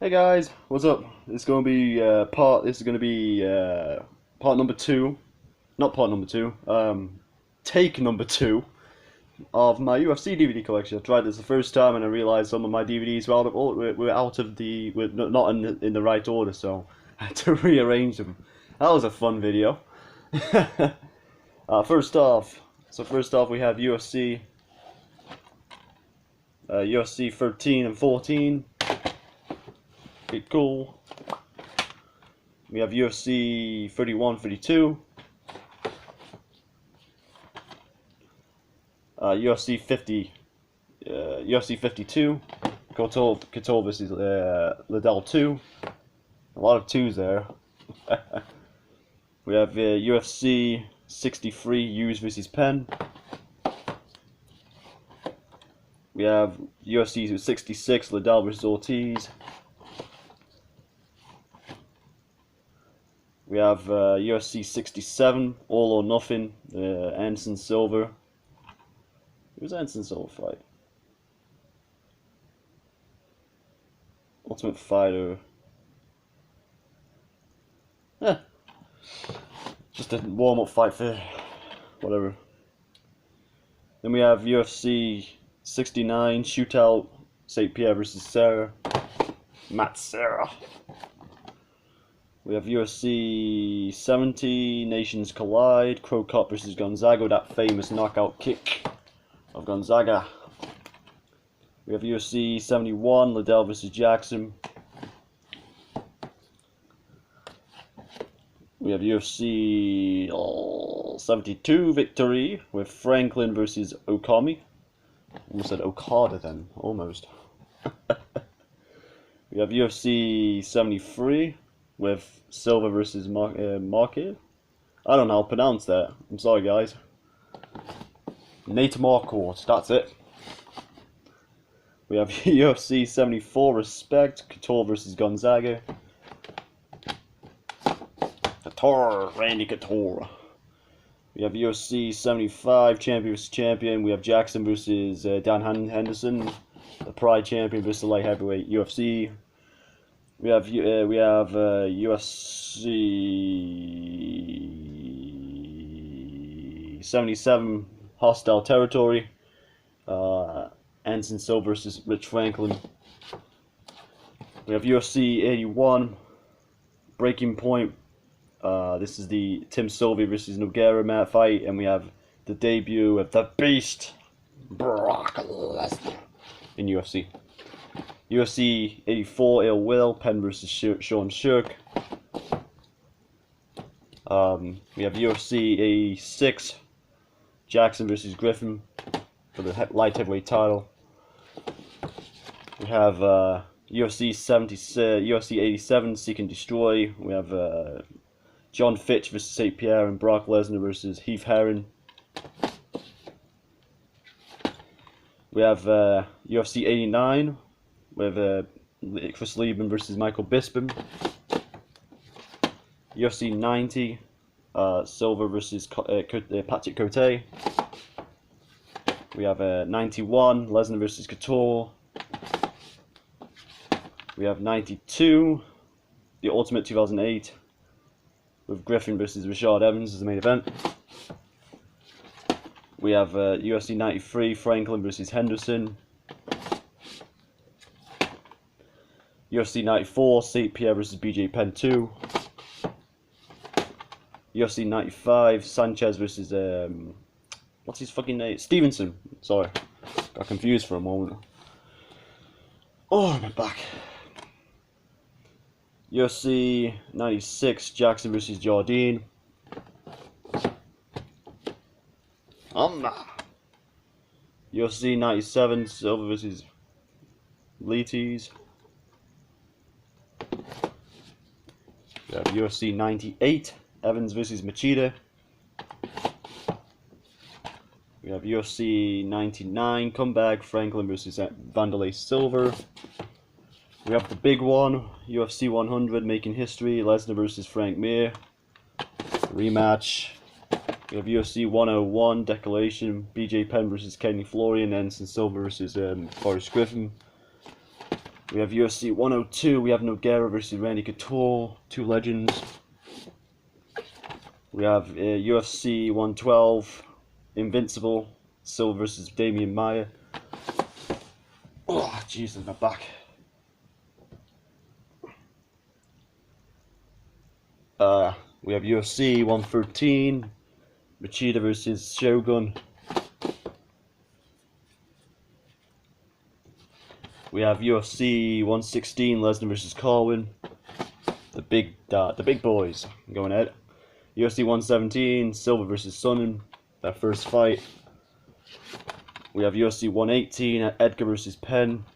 Hey guys, what's up? It's gonna be This is gonna be part number two, not part number two. Take number two of my UFC DVD collection. I tried this the first time and I realized some of my DVDs were out of were not in the right order, so I had to rearrange them. That was a fun video. First off, we have UFC 13 and 14. Pretty cool. We have UFC 31, 32. UFC 50. UFC 52. Couture versus Liddell 2. A lot of twos there. We have UFC 63. Hughes versus Penn. We have UFC 66. Liddell versus Ortiz. We have UFC 67, All or Nothing, Anderson Silva. Who was Anderson Silva fight? Ultimate Fighter. Just a warm-up fight for whatever. Then we have UFC 69, Shootout, St. Pierre versus Serra. Matt Serra. We have UFC 70, Nations Collide, Crow Cop versus Gonzaga, that famous knockout kick of Gonzaga. We have UFC 71, Liddell versus Jackson. We have UFC 72, Victory, with Franklin versus Okami. Almost said Okada then, almost. We have UFC 73. With Silva versus Marquez. I don't know how to pronounce that. I'm sorry, guys. Nate Marquardt, that's it. We have UFC 74, Respect, Couture versus Gonzaga. Randy Couture. We have UFC 75, Champion versus Champion. We have Jackson versus Dan Henderson. The Pride Champion versus the Light Heavyweight UFC. We have UFC 77 Hostile Territory. Anderson Silva versus Rich Franklin. We have UFC 81 Breaking Point. This is the Tim Sylvia versus Nogueira fight, and we have the debut of the Beast Brock Lesnar in UFC. UFC 84, Ill Will, Penn versus Sean Shirk. We have UFC 86, Jackson versus Griffin for the light heavyweight title. We have UFC 87, Seek and Destroy. We have John Fitch versus St. Pierre and Brock Lesnar versus Heath Herring. We have UFC 89. With Chris Lieben versus Michael Bisping. UFC 90, Silva versus Patrick Cote. We have 91, Lesnar versus Couture. We have 92, the Ultimate 2008, with Griffin versus Rashad Evans as the main event. We have UFC 93, Franklin versus Henderson. UFC 94, St. Pierre versus BJ Penn 2. UFC 95, Sanchez versus, what's his fucking name? Stevenson. Sorry. Got confused for a moment. Oh, my back. UFC 96, Jackson versus Jardine. UFC 97, Silva versus Leites. We have UFC 98, Evans versus Machida. We have UFC 99, Comeback, Franklin versus Vanderlei Silver. We have the big one, UFC 100, Making History, Lesnar versus Frank Mir. Rematch. We have UFC 101, Declaration, BJ Penn versus Kenny Florian, Anderson Silva versus Forrest Griffin. We have UFC 102. We have Nogueira versus Randy Couture, two legends. We have UFC 112, Invincible, Silva versus Damian Maia. Oh, Jesus, my back. We have UFC 113, Machida versus Shogun. We have UFC 116, Lesnar versus Corwin. The big boys going ahead. UFC 117, Silva versus Sonnen, their first fight. We have UFC 118, Edgar versus Penn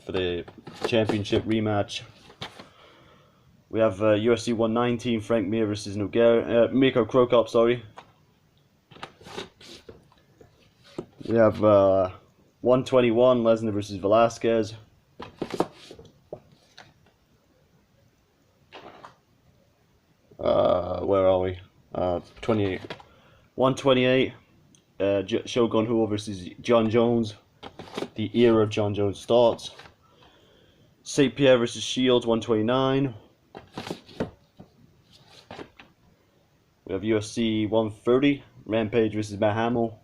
for the championship rematch. We have UFC 119, Frank Mir versus Nogueira, Miko Krokop, sorry. We have 121, Lesnar versus Velasquez. Where are we? 28. 128, Shogun Rua versus John Jones. The era of John Jones starts. St. Pierre versus Shields, 129. We have UFC 130, Rampage versus Matt Hamill.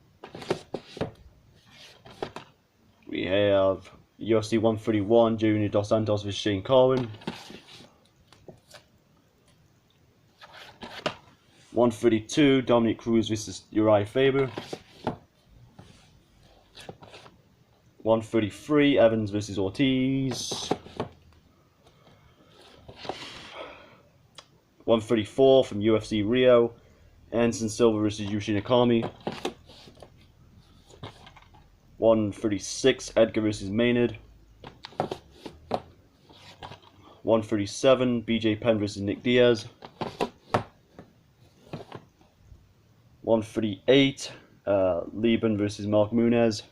We have UFC 131, Junior Dos Santos versus Shane Carwin. 132, Dominic Cruz versus Uriah Faber. 133, Evans versus Ortiz. 134 from UFC Rio, Anderson Silva versus Yushi Nakami. 136, Edgar versus Maynard. 137, BJ Penn versus Nick Diaz. 138, Lieben versus Mark Munez,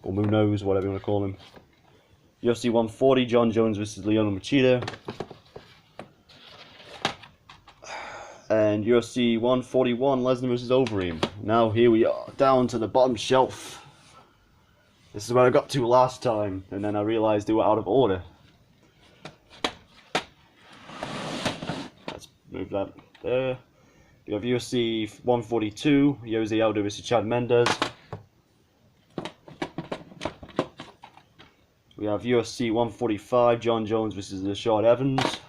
or Munoz, whatever you want to call him. UFC 140, John Jones versus Leonel Machida. And UFC 141, Lesnar versus Overeem. Now here we are, down to the bottom shelf. This is where I got to last time, and then I realized they were out of order. Let's move that there. We have UFC 142, Jose Aldo versus Chad Mendes. We have UFC 145, John Jones versus Rashad Evans.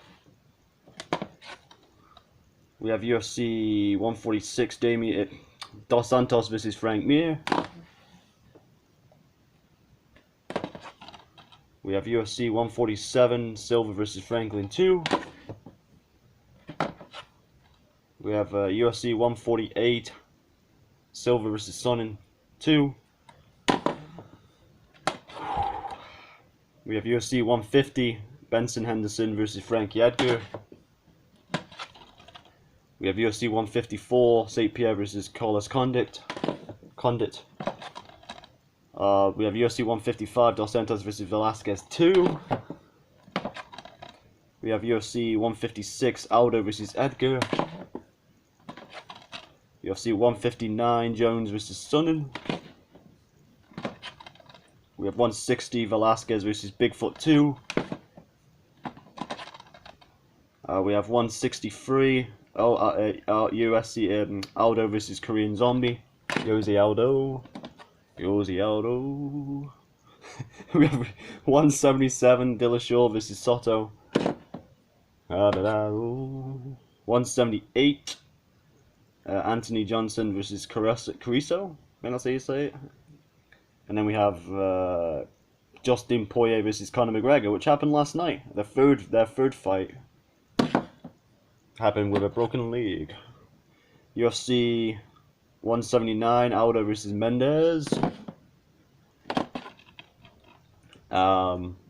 We have UFC 146, Dos Santos versus Frank Mir. We have UFC 147, Silva versus Franklin 2. We have UFC 148, Silva versus Sonnen 2. We have UFC 150, Benson Henderson versus Frankie Edgar. We have UFC 154, St. Pierre versus Carlos Condit. We have UFC 155, Dos Santos versus Velasquez 2. We have UFC 156, Aldo versus Edgar. UFC 159, Jones versus Sonnen. We have 160, Velasquez versus Bigfoot 2. We have 163, USC Aldo versus Korean Zombie. Jose Aldo. We have 177, Dillashaw versus Soto. 178, Anthony Johnson versus Carrizo. May not say you say it. And then we have Justin Poirier versus Conor McGregor, which happened last night. Their third fight happened with a broken leg. UFC 179, Aldo versus Mendes.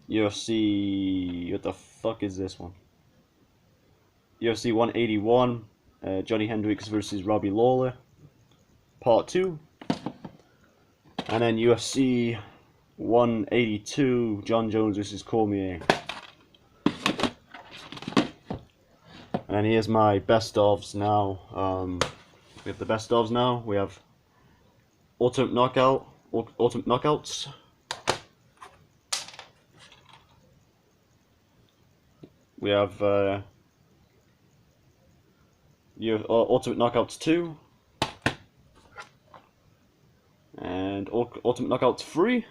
UFC, what the fuck is this one? UFC 181, Johnny Hendricks versus Robbie Lawler, Part 2. And then UFC 182, John Jones versus Cormier. And here's my best ofs now. We have the best ofs now. We have Ultimate Knockouts. We have Ultimate Knockouts 2 and Ultimate Knockouts 3.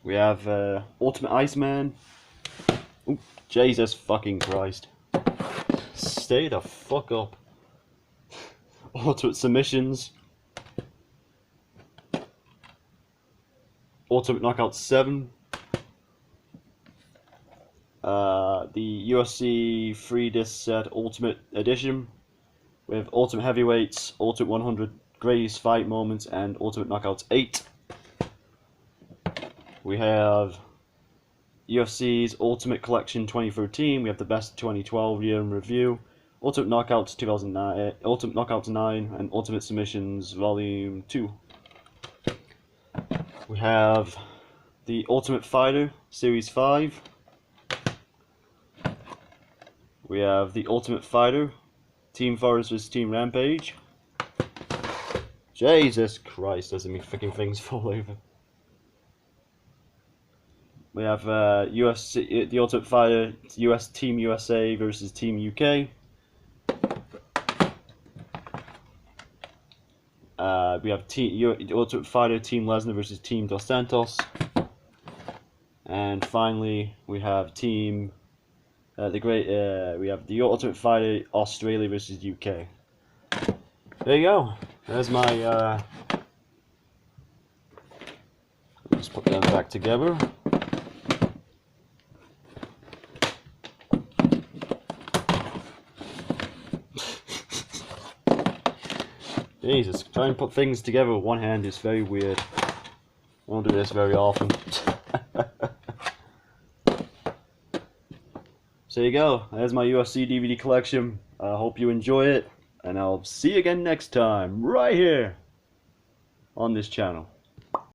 We have Ultimate Iceman. Ooh, Jesus fucking Christ. Stay the fuck up. Ultimate Submissions. Ultimate Knockout 7. The UFC 3-disc set Ultimate Edition with Ultimate Heavyweights, Ultimate 100 Greatest Fight Moments, and Ultimate Knockouts 8. We have UFC's Ultimate Collection 2013. We have the best 2012 year in review. Ultimate Knockouts 2009, Ultimate Knockouts 9, and Ultimate Submissions Volume 2. We have the Ultimate Fighter Series 5. We have the Ultimate Fighter Team Forest vs Team Rampage. Jesus Christ, doesn't make freaking things fall over. We have UFC, the Ultimate Fighter US Team USA versus Team UK. We have Ultimate Fighter Team Lesnar versus Team Dos Santos. And finally, we have Team we have the Ultimate Fighter Australia versus UK. There you go. There's my let's put them back together. Jesus, trying to put things together with one hand is very weird. I don't do this very often. So there you go. There's my UFC DVD collection. I hope you enjoy it, and I'll see you again next time, right here on this channel.